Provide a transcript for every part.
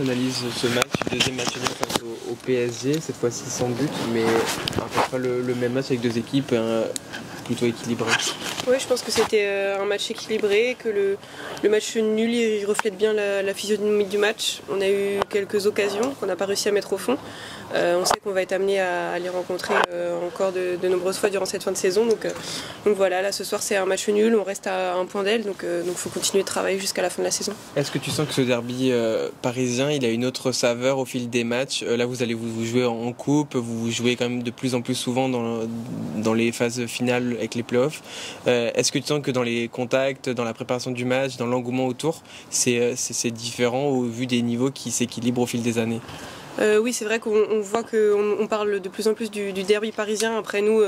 Analyse ce match, deuxième match nul face au PSG, cette fois-ci sans but, mais à peu près le même match avec deux équipes plutôt équilibrées. Oui, je pense que c'était un match équilibré, que le match nul il reflète bien la physionomie du match. On a eu quelques occasions qu'on n'a pas réussi à mettre au fond. On sait qu'on va être amené à les rencontrer encore de nombreuses fois durant cette fin de saison. Donc voilà, là ce soir c'est un match nul, on reste à un point d'elle, donc faut continuer de travailler jusqu'à la fin de la saison. Est-ce que tu sens que ce derby parisien, il a une autre saveur au fil des matchs? Là vous allez vous jouer en coupe, vous jouez quand même de plus en plus souvent dans les phases finales avec les playoffs. Est-ce que tu sens que dans les contacts, dans la préparation du match, dans l'engouement autour, c'est différent au vu des niveaux qui s'équilibrent au fil des années? Oui, c'est vrai qu'on voit qu'on parle de plus en plus du derby parisien. Après nous,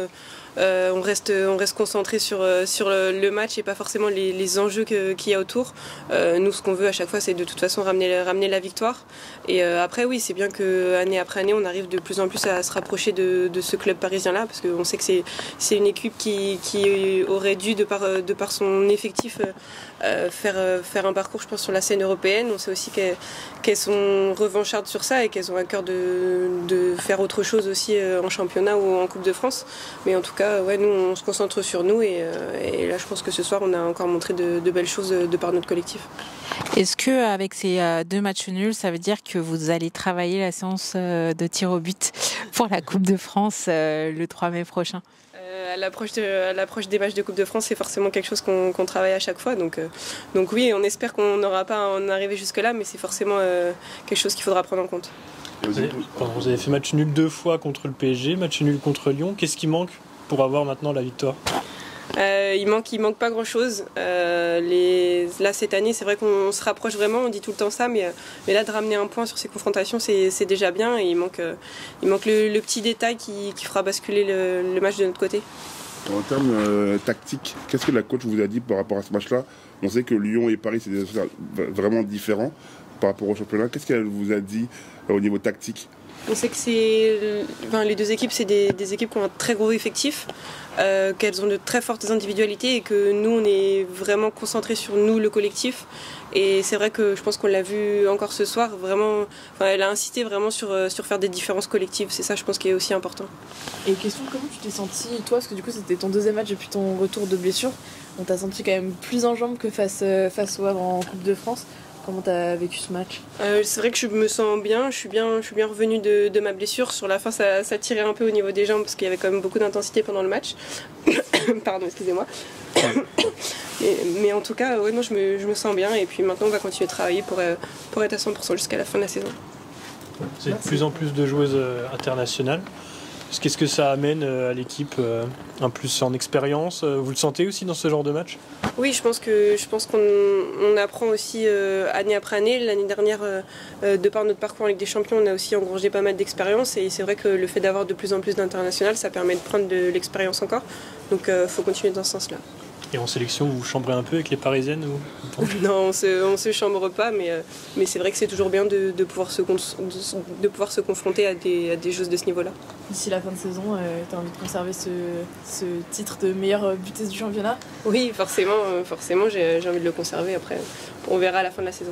on reste concentré sur le match et pas forcément les enjeux qu'il y a autour. Nous, ce qu'on veut à chaque fois, c'est de toute façon ramener la victoire. Et après, oui, c'est bien qu'année après année, on arrive de plus en plus à se rapprocher de ce club parisien-là, parce qu'on sait que c'est une équipe qui aurait dû, de par son effectif, faire un parcours, je pense, sur la scène européenne. On sait aussi qu'elles sont revanchardes sur ça et qu'elles ont à cœur de faire autre chose aussi en championnat ou en Coupe de France. Mais en tout cas, ouais, nous, on se concentre sur nous et là, je pense que ce soir, on a encore montré de belles choses de par notre collectif. Est-ce qu'avec ces deux matchs nuls, ça veut dire que vous allez travailler la séance de tir au but pour la Coupe de France le 3 mai prochain ? À l'approche des matchs de Coupe de France, c'est forcément quelque chose qu'on travaille à chaque fois. Donc oui, on espère qu'on n'aura pas à en arriver jusque-là, mais c'est forcément quelque chose qu'il faudra prendre en compte. Vous avez fait match nul 2 fois contre le PSG, match nul contre Lyon. Qu'est-ce qui manque pour avoir maintenant la victoire ? Il manque pas grand-chose. Là, cette année, c'est vrai qu'on se rapproche vraiment, on dit tout le temps ça, mais là, de ramener un point sur ces confrontations, c'est déjà bien. Et il manque le petit détail qui fera basculer le match de notre côté. En termes tactiques, qu'est-ce que la coach vous a dit par rapport à ce match-là? On sait que Lyon et Paris, c'est des adversaires vraiment différents par rapport au championnat. Qu'est-ce qu'elle vous a dit au niveau tactique? On sait que les deux équipes, c'est des équipes qui ont un très gros effectif, qu'elles ont de très fortes individualités et que nous, on est vraiment concentrés sur nous, le collectif. Et c'est vrai que je pense qu'on l'a vu encore ce soir, vraiment, elle a insisté vraiment sur faire des différences collectives. C'est ça, je pense, qui est aussi important. Et question, comment tu t'es senti, toi, parce que du coup, c'était ton deuxième match depuis ton retour de blessure. On t'a senti quand même plus en jambes que face au Havre en Coupe de France. Comment t'as vécu ce match? C'est vrai que je me sens bien, je suis bien revenue de ma blessure. Sur la fin, ça tirait un peu au niveau des jambes parce qu'il y avait quand même beaucoup d'intensité pendant le match. Pardon, excusez-moi. Mais en tout cas, ouais, non, je me sens bien et puis maintenant on va continuer de travailler pour être à 100% jusqu'à la fin de la saison. C'est de plus en plus de joueuses internationales. Qu'est-ce que ça amène à l'équipe, un plus en expérience? Vous le sentez aussi dans ce genre de match? Oui, je pense qu'on apprend aussi année après année. L'année dernière, de par notre parcours en Ligue des Champions, on a aussi engrangé pas mal d'expérience et c'est vrai que le fait d'avoir de plus en plus d'internationales, ça permet de prendre de l'expérience encore. Donc il faut continuer dans ce sens-là. Et en sélection, vous chambrez un peu avec les Parisiennes ou... Non, on se chambre pas, mais c'est vrai que c'est toujours bien de pouvoir se confronter à des choses de ce niveau-là. D'ici la fin de saison, tu as envie de conserver ce titre de meilleure buteuse du championnat? Oui, forcément j'ai envie de le conserver. Après, on verra à la fin de la saison.